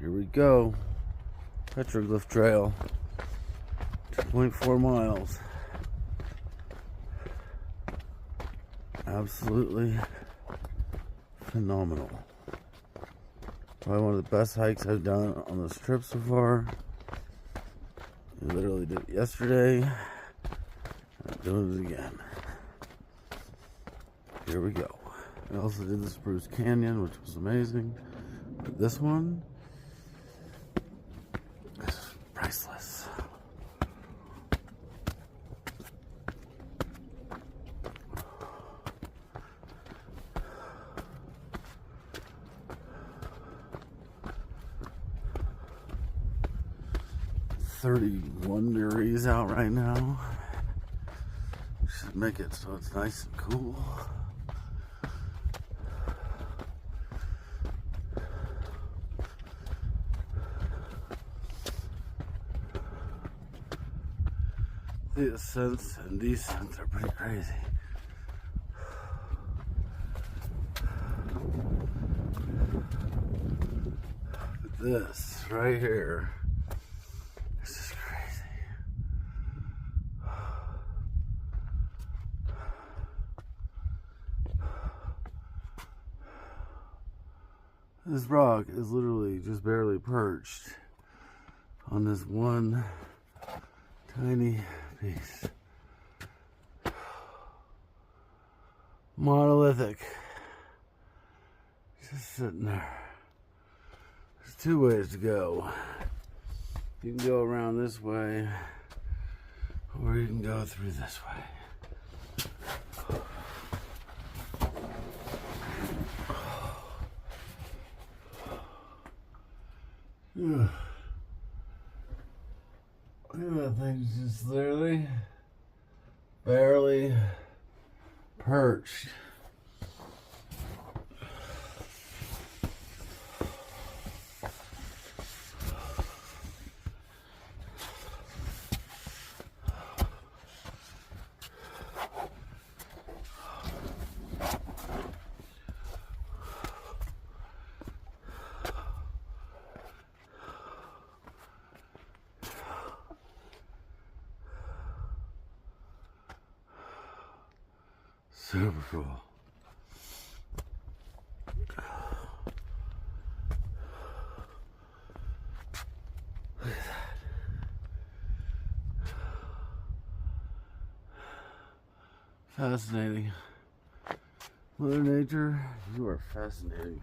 Here we go. Petroglyph Trail. 2.4 miles. Absolutely phenomenal. Probably one of the best hikes I've done on this trip so far. I literally did it yesterday. I'm doing it again. Here we go. I also did the Spruce Canyon, which was amazing. But this one is priceless. It's 31 degrees out right now. Should make it so it's nice and cool. The ascents and descents are pretty crazy. But this right here is just crazy. This rock is literally just barely perched on this one tiny piece. Monolithic. Just sitting there. There's two ways to go. You can go around this way, or you can go through this way. Ugh. Look at that thing's just literally barely perched. Super cool. Look at that. Fascinating. Mother Nature, you are fascinating.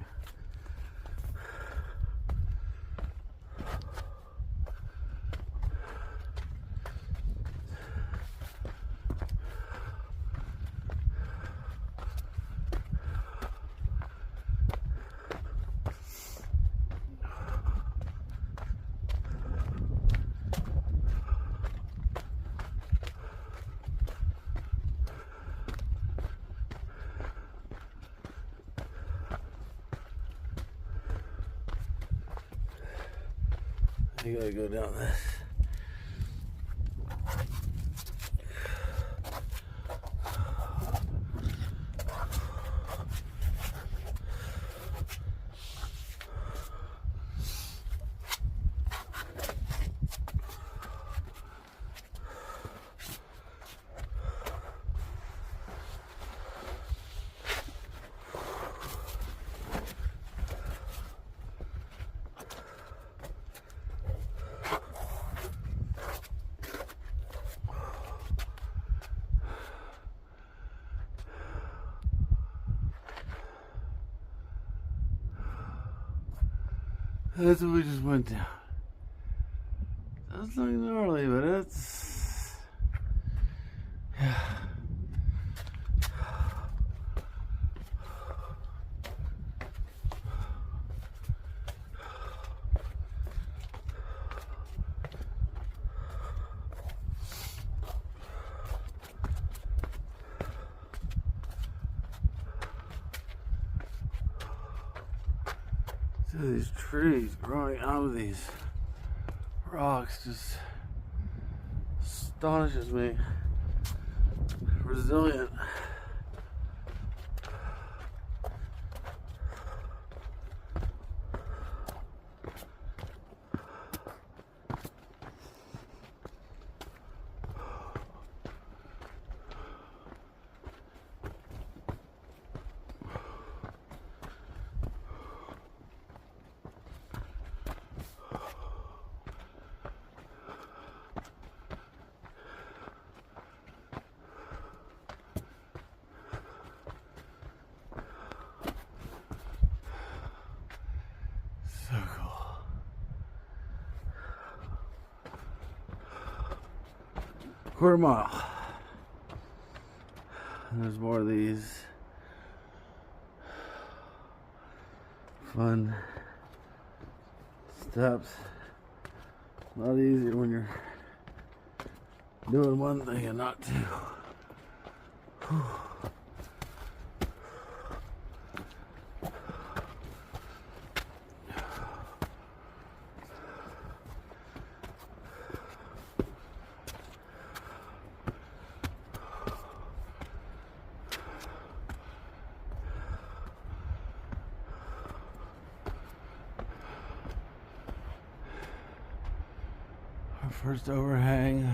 You gotta go down this. That's what we just went down. That's not gnarly, but it's... Yeah. See these trees growing out of these rocks just astonishes me. Resilient. So cool. Quarter mile. And there's more of these fun steps. A lot easier when you're doing one thing and not two. Whew. Our first overhang.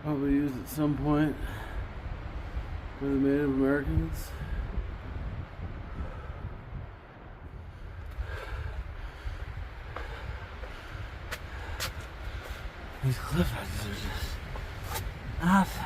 Probably used at some point by the Native Americans. These cliff edges are just awesome.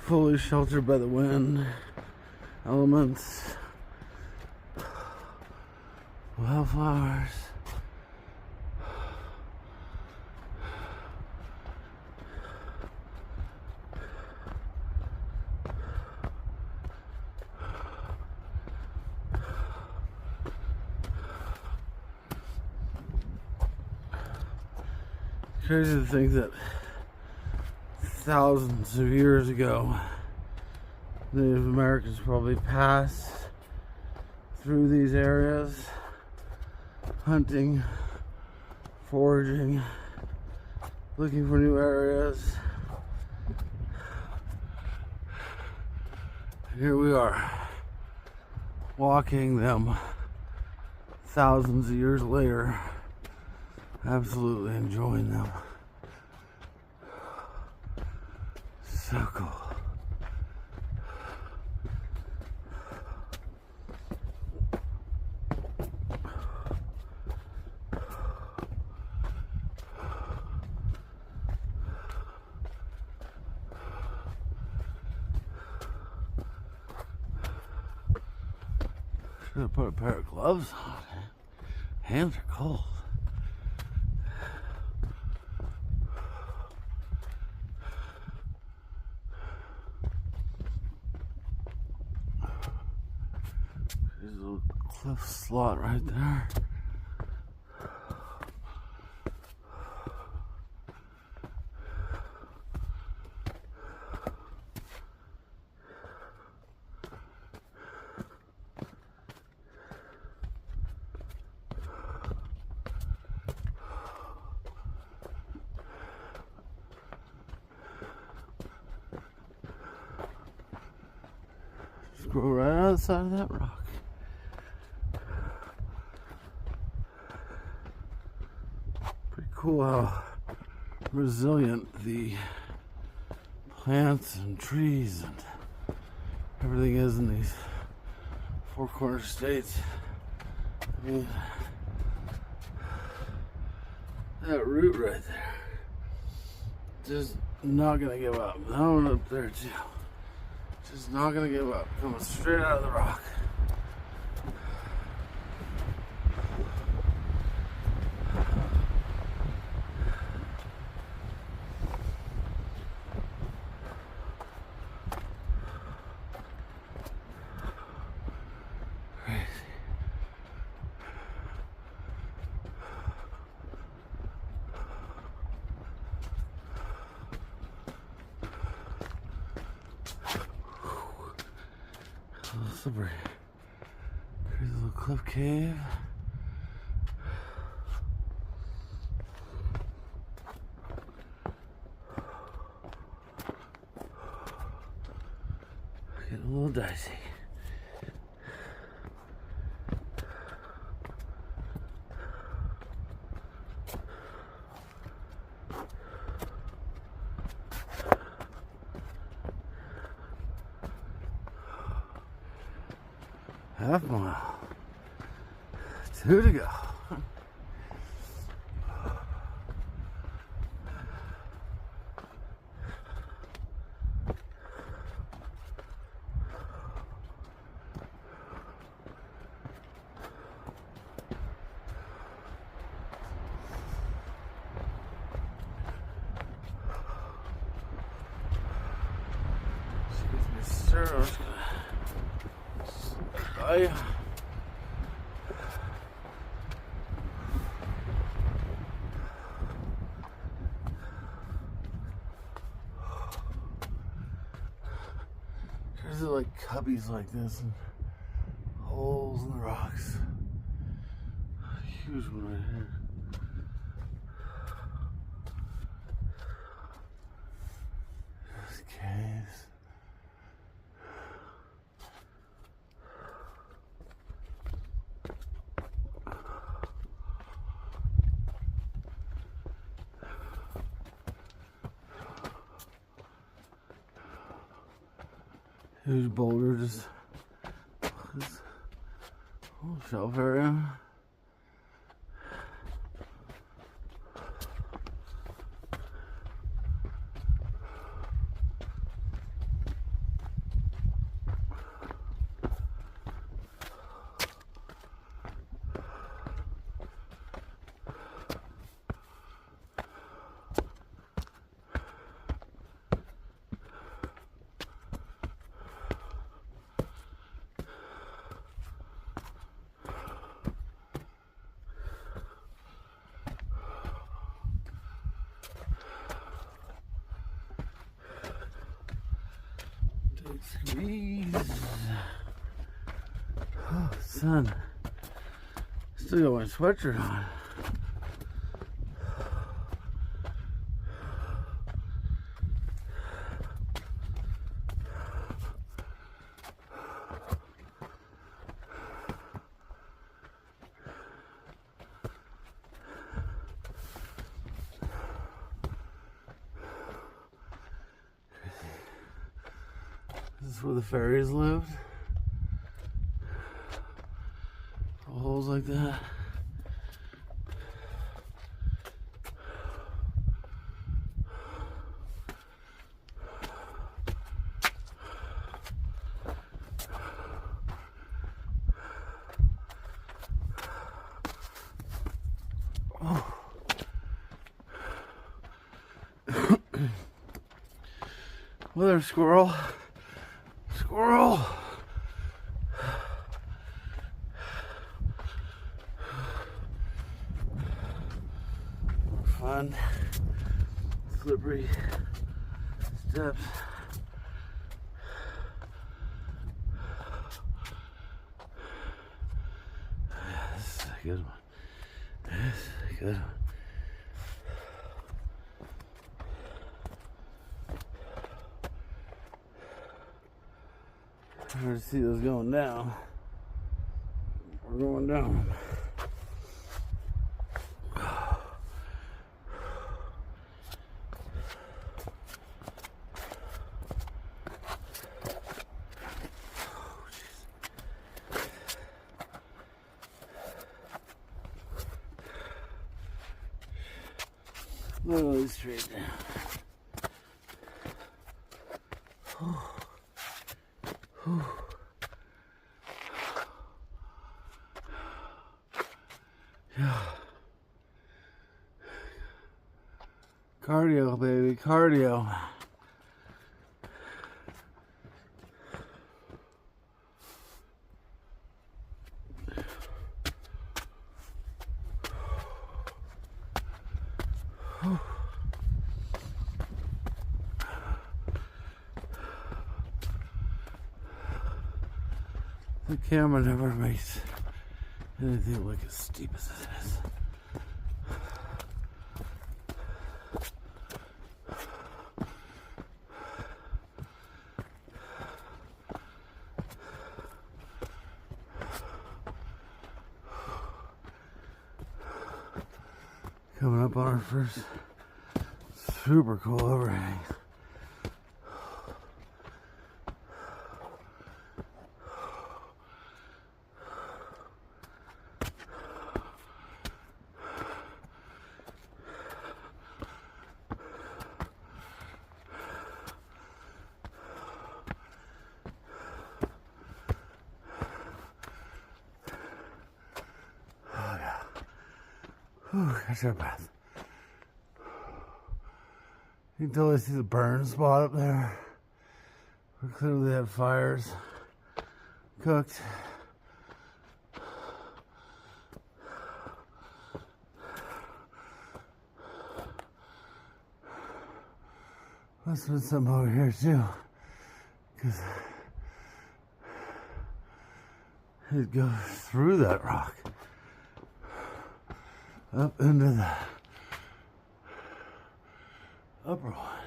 Fully sheltered by the wind, elements, wildflowers. Crazy to think that thousands of years ago, Native Americans probably passed through these areas, hunting, foraging, looking for new areas. Here we are, walking them thousands of years later, absolutely enjoying them. So cool. Should have put a pair of gloves on. Hands are cold. There's a little cliff slot right there. Just go right outside of that rock. Pretty cool how resilient the plants and trees and everything is in these four corner states. I mean, that root right there, just not gonna give up. That one up there too, just not gonna give up. Coming straight out of the rock. Slippery. Here's a little cliff cave. Getting a little dicey. Half mile. 2 to go. Excuse me, sir. I was gonna... There's like cubbies like this and holes in the rocks. Huge one right here. There's caves. Huge boulder, just this whole shelf area. Squeeze. Oh, sun. Still got my sweatshirt on. This is where the fairies lived. Holes like that. Oh. Well, there's a squirrel. Squirrel! More fun. Slippery steps. This is a good one. This is a good one. Hard to see those going down. We're going down. Literally straight down. Yeah. Cardio, baby, cardio. The camera never makes anything look as steep as it is. Coming up on our first super cool overhang. Catch our breath. You can totally see the burn spot up there. We clearly had fires cooked. Must have been something over here too, because it goes through that rock up into the upper one.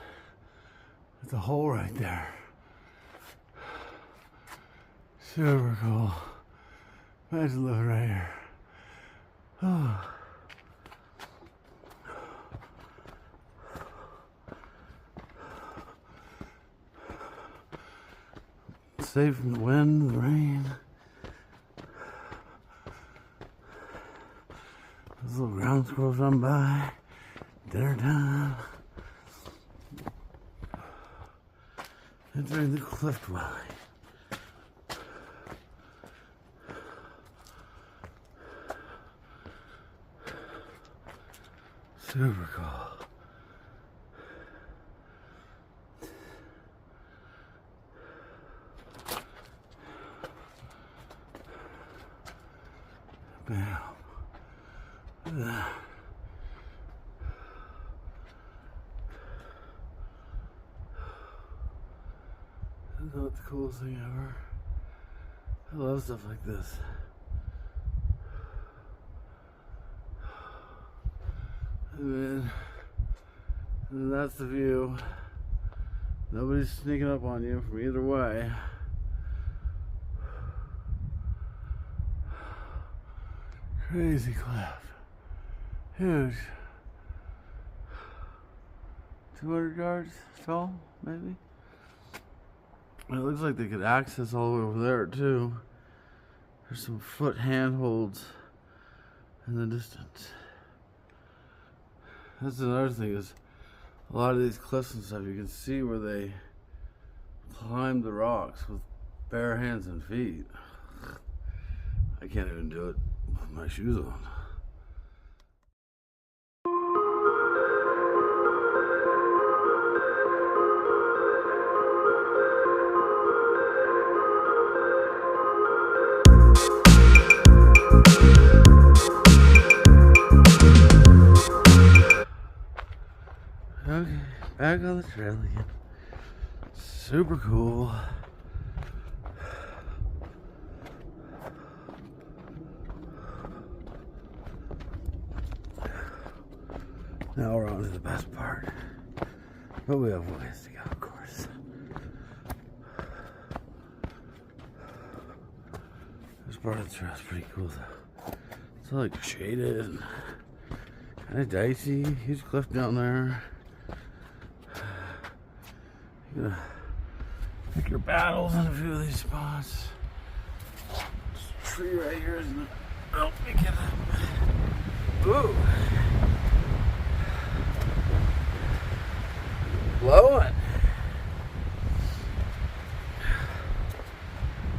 There's a hole right there. Super cool. Imagine living right here. Oh. Safe from the wind, the rain. Those little ground squirrels run by. Dinner time. Entering the cliff dwelling. Super cool. Bam. Look at that. Isn't that the coolest thing ever? I love stuff like this. And that's the view. Nobody's sneaking up on you from either way. Crazy cliff. Huge. 200 yards tall, maybe? It looks like they could access all the way over there too. There's some foot handholds in the distance. That's another thing, is a lot of these cliffs and stuff, you can see where they climb the rocks with bare hands and feet. I can't even do it with my shoes on. Okay, back on the trail again. Super cool. Now we're on to the best part. But we have ways to go, of course. This part of the trail is pretty cool though. It's all like shaded and kind of dicey. Huge cliff down there. You're gonna pick your battles in a few of these spots. This tree right here is gonna help me get up. Ooh. Blowing.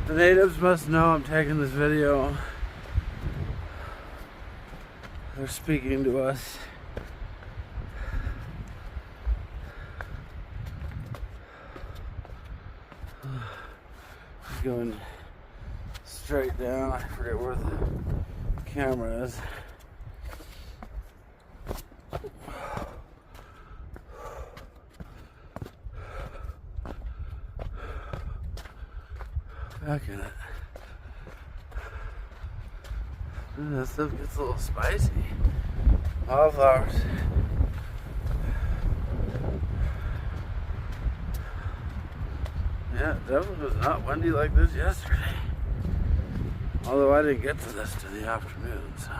The natives must know I'm taking this video. They're speaking to us. Just going straight down. I forget where the camera is. Back in it. That stuff gets a little spicy. Wildflowers. Yeah, it definitely was not windy like this yesterday. Although I didn't get to this till the afternoon, so.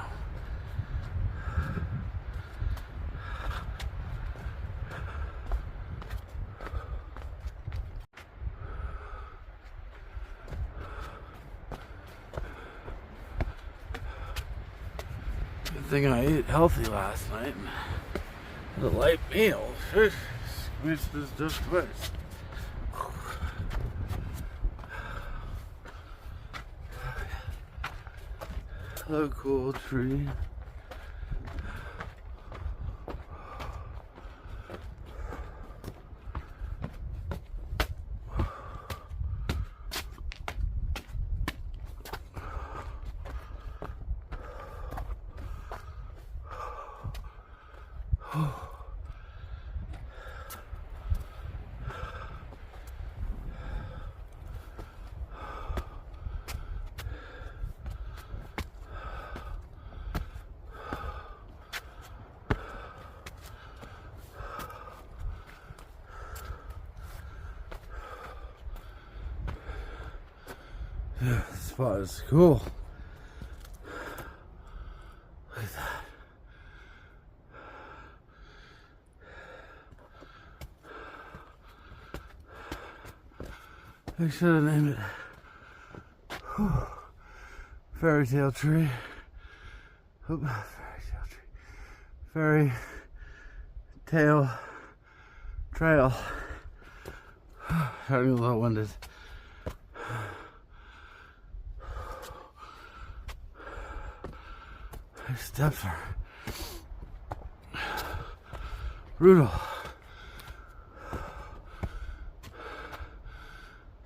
Good thing I ate healthy last night and had a light meal. Squeezed this just twice. Hello, cool tree. Yeah, this spot is cool. Look at that. I should have named it Fairy Tale Tree. Oop, Fairy Tale Tree. Fairy Tale Trail. Starting a little winded. My steps are brutal.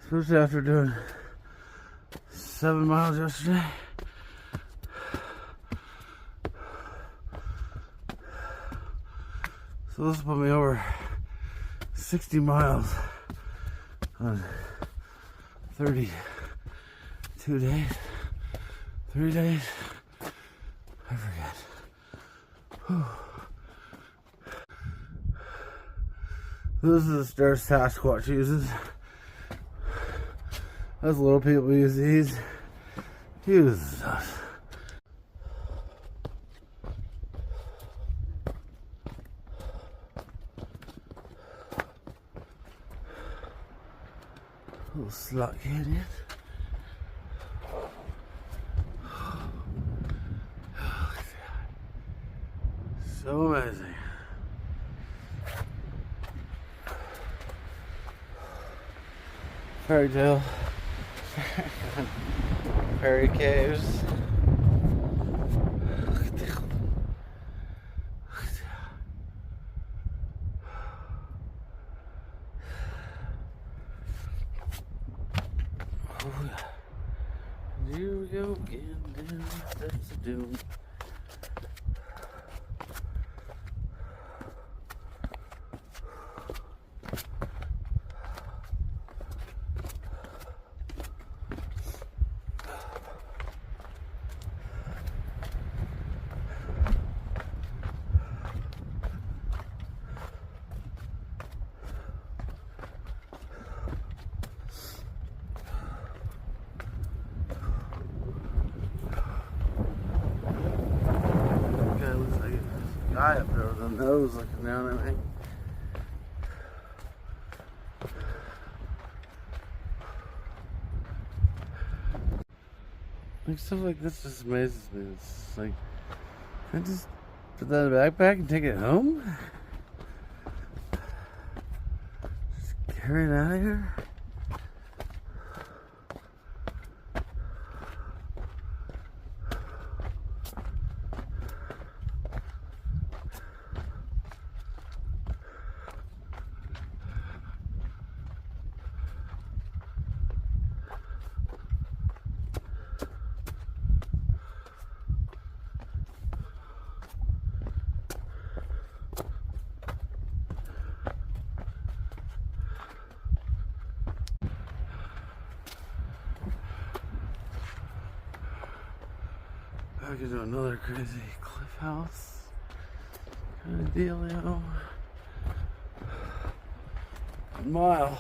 Especially after doing 7 miles yesterday. So this put me over 60 miles on 32 days, 3 days. I forget. Whew. This is the stairs Sasquatch uses. Us little people use these. He uses us. Little slot canyon. So amazing. Fairy tale. Fairy caves. Look at this. Oh, yeah. Here we go again. That's a doom. Guy up there with a nose looking down at me. Like stuff like this just amazes me. It's like, can I just put that in a backpack and take it home? Just carry it out of here? Back into another crazy cliff house kind of dealio. A mile.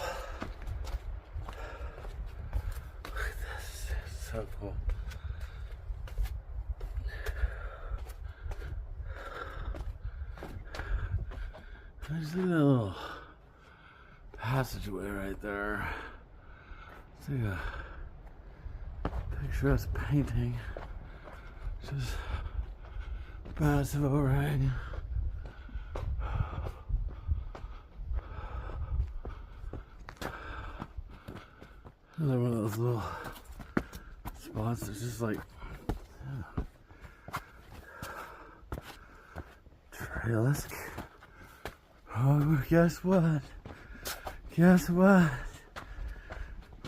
Look at this, it's so cool. I see that little passageway right there. It's like a picturesque painting. Just massive overhang. Another one of those little spots that's just like trail-esque. Oh, guess what? Guess what?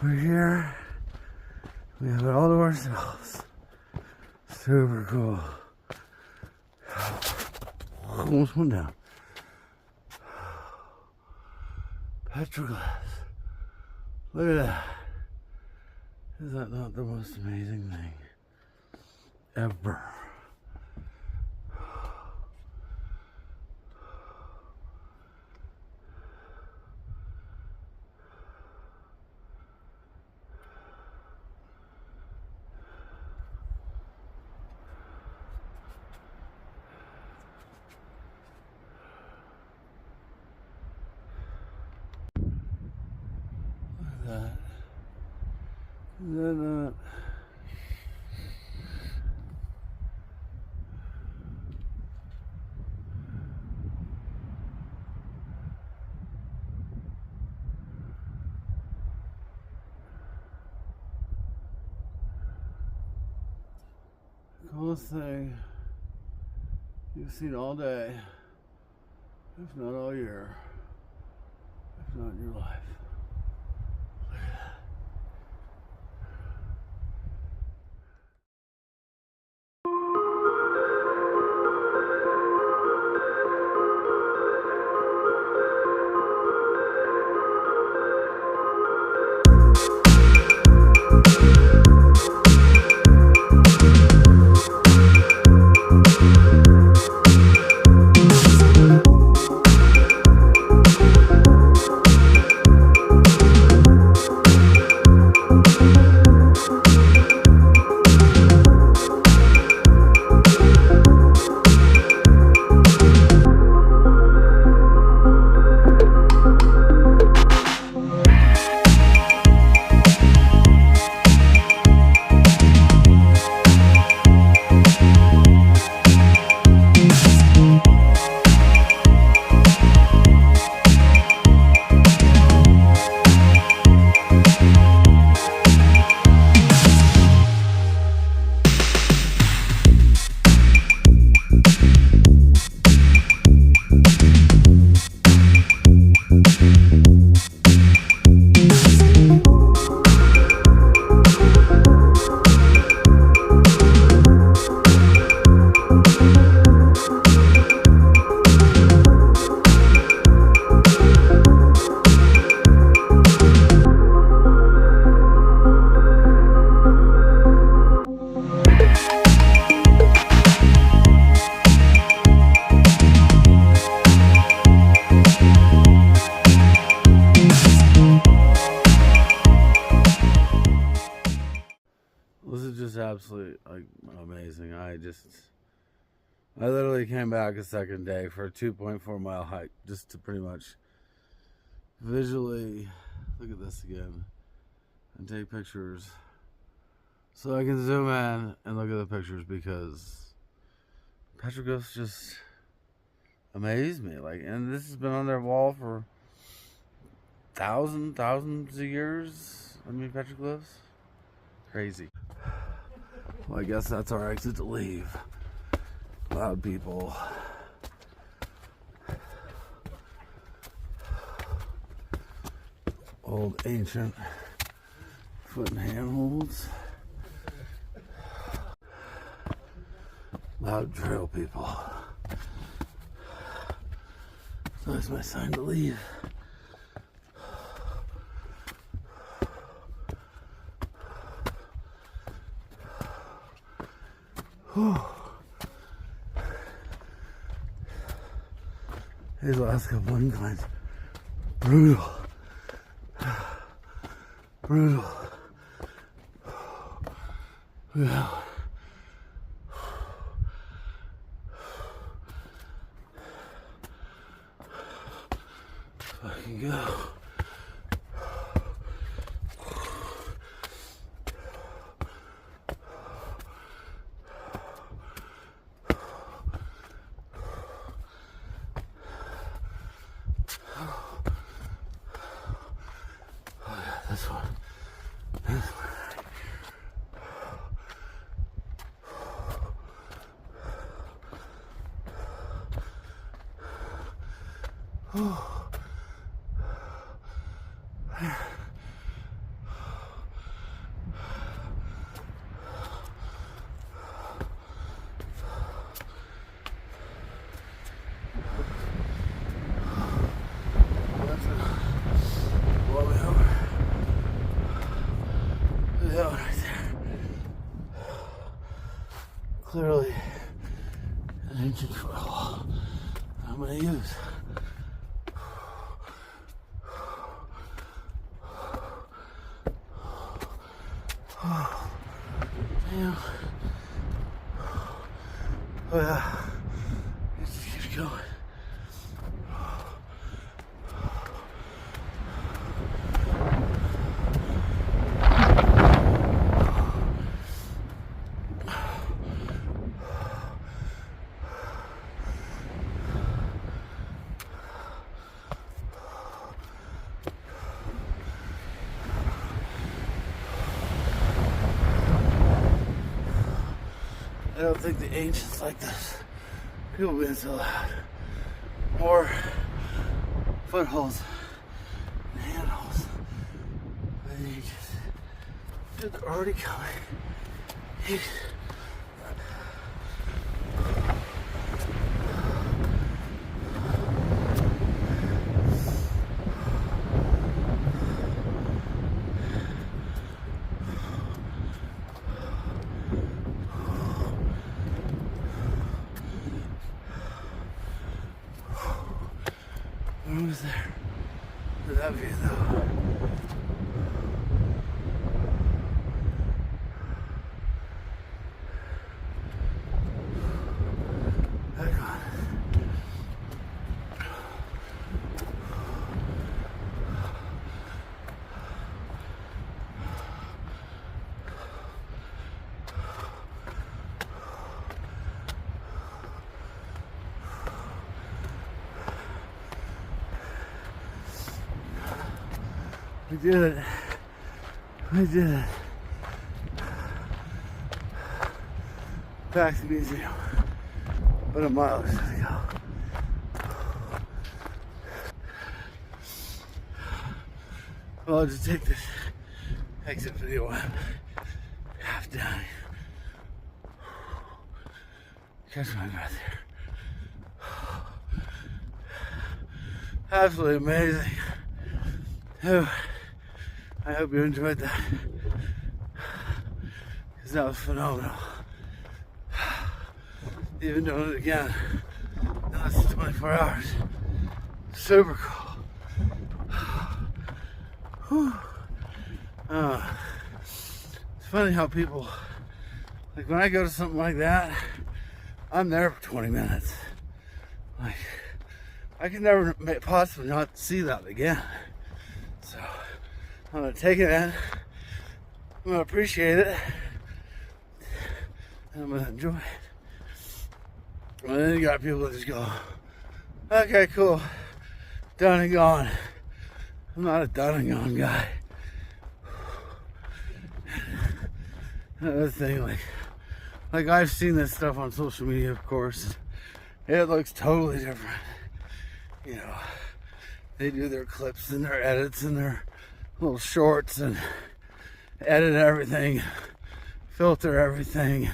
We're here. We have it all to ourselves. Super cool. Almost went down. Petroglyph. Look at that. Is that not the most amazing thing ever? That. Is that not? Coolest thing you've seen all day, if not all year, if not in your life. This is just absolutely like amazing. I literally came back a second day for a 2.4 mile hike just to pretty much visually look at this again and take pictures so I can zoom in and look at the pictures, because petroglyphs just amaze me. Like, and this has been on their wall for thousands of years. I mean, petroglyphs, crazy. Well, I guess that's our exit to leave. Loud people. Old ancient foot and handholds. Loud trail people. So that's my sign to leave. These last couple inclines, brutal. Brutal. Yeah. Fucking go. This one. Oh. That one right there. Clearly an ancient foothold I'm going to use. Oh, damn. Oh yeah. It just keeps going. I don't think the ancients like this. People being so loud. More footholds and handholds. But then you just, dude, they're already coming. Jeez. What was there? Look at that view though. Back on. We did it. We did it. Back to the museum. But a mile is to go. Well, I'll just take this exit video. I'm half down. Catch my breath here. Absolutely amazing. Oh, I hope you enjoyed that, because that was phenomenal. Even doing it again in less than 24 hours. Super cool. It's funny how people, like when I go to something like that, I'm there for 20 minutes. Like, I can never possibly not see that again. So, I'm going to take it in, I'm going to appreciate it, and I'm going to enjoy it. And then you got people that just go, okay, cool, done and gone. I'm not a done and gone guy. Another thing, like I've seen this stuff on social media, of course. It looks totally different. You know, they do their clips and their edits and their little shorts and edit everything, filter everything.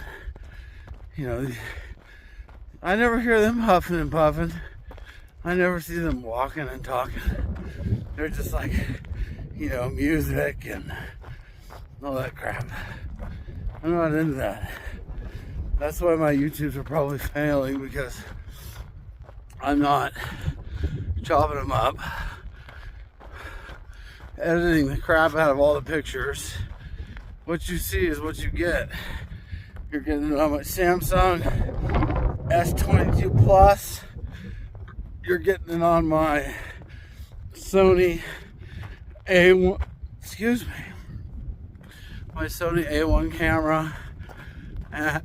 You know, I never hear them huffing and puffing. I never see them walking and talking. They're just like, you know, music and all that crap. I'm not into that. That's why my YouTubes are probably failing, because I'm not chopping them up, editing the crap out of all the pictures. What you see is what you get. You're getting it on my Samsung S22 Plus. You're getting it on my Sony A1, excuse me, my Sony A1 camera, and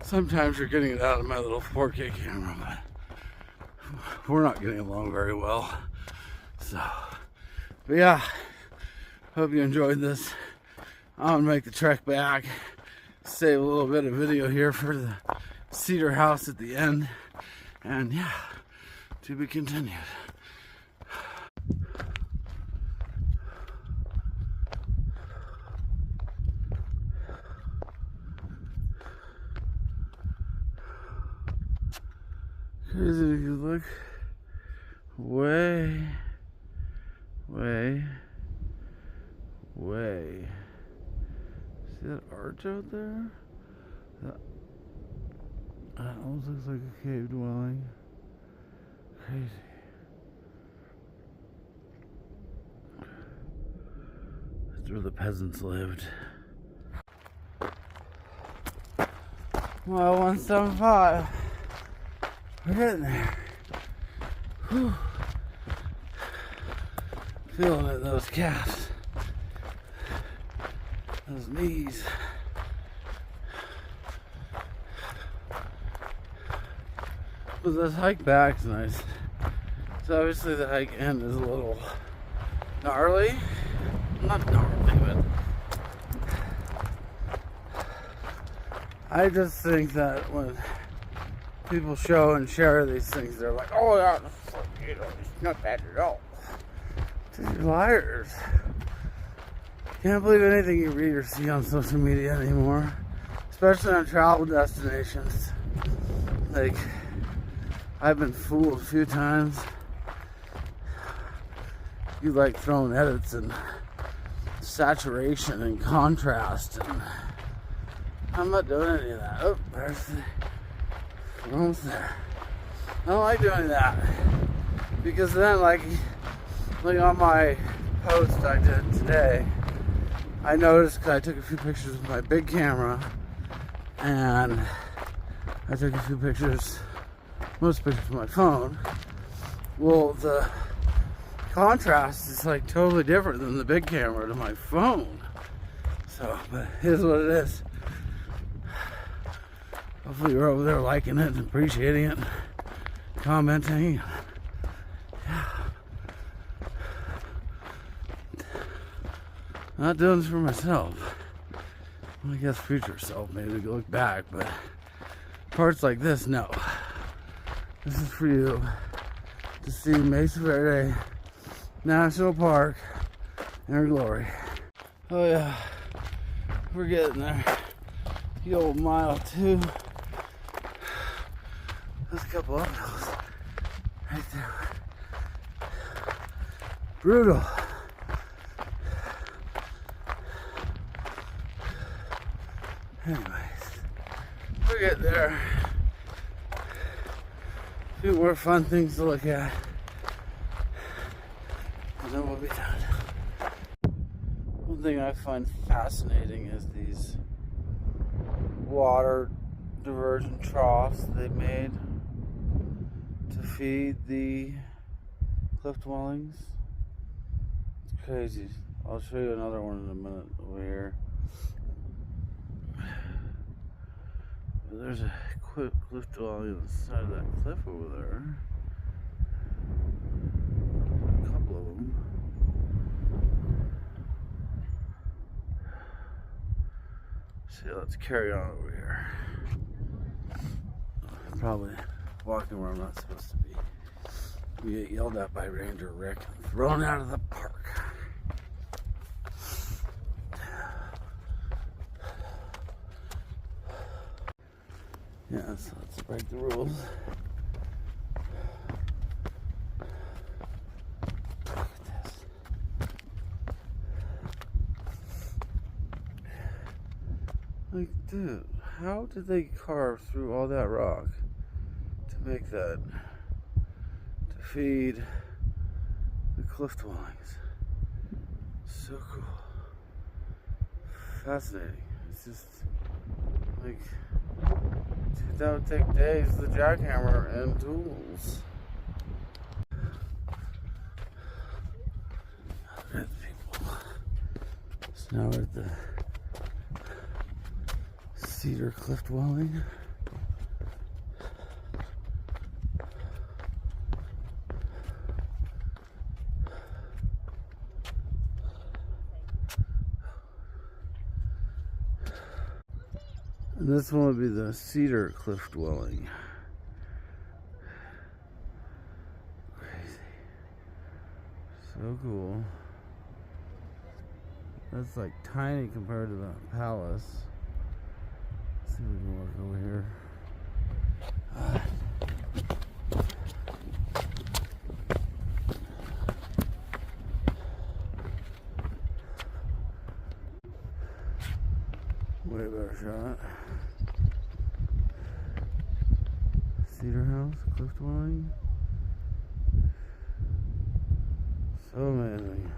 sometimes you're getting it out of my little 4K camera, but we're not getting along very well. So, but yeah, hope you enjoyed this. I'm gonna make the trek back, save a little bit of video here for the cedar house at the end, and yeah, to be continued. Crazy if you look way. See that arch out there? That almost looks like a cave dwelling. Crazy. That's where the peasants lived. Well, 175. We're getting there. Whew. Feeling it in those calves. Those knees. But this hike back's nice. So obviously the hike end is a little gnarly. Not gnarly, but I just think that when people show and share these things, they're like, oh yeah, it's not bad at all. You're liars. Can't believe anything you read or see on social media anymore, especially on travel destinations. Like, I've been fooled a few times. You like throwing edits and saturation and contrast, and I'm not doing any of that. Oh, there's the, almost there. I don't like doing that, because then, like on my post I did today, I noticed, because I took a few pictures with my big camera, and I took a few pictures, most pictures with my phone. Well, the contrast is like totally different than the big camera to my phone. So, but it is what it is. Hopefully you're over there liking it and appreciating it, commenting. Yeah. Not doing this for myself. Well, I guess future self, maybe look back, but parts like this, no. This is for you to see Mesa Verde National Park in her glory. Oh yeah, we're getting there. The old mile 2. There's a couple of those right there. Brutal. Anyways, we're getting there. A few more fun things to look at, and then we'll be done. One thing I find fascinating is these water diversion troughs they made to feed the cliff dwellings. It's crazy. I'll show you another one in a minute over here. There's a cliff dwelling on the side of that cliff over there. A couple of them. So let's carry on over here. I'm probably walking where I'm not supposed to be. We get yelled at by Ranger Rick and thrown out of the park. Yeah, so let's break the rules. Look at this. Like, dude. how did they carve through all that rock to make that, to feed the cliff dwellings? So cool. Fascinating. It's just like, that would take days, the jackhammer and tools. Look at the people. So now we're at the cedar cliff dwelling. And this one would be the cedar cliff dwelling. Crazy. So cool. That's like tiny compared to the palace. Let's see if we can work over here. Way better shot. Cedar house, cliff dwelling. So amazing.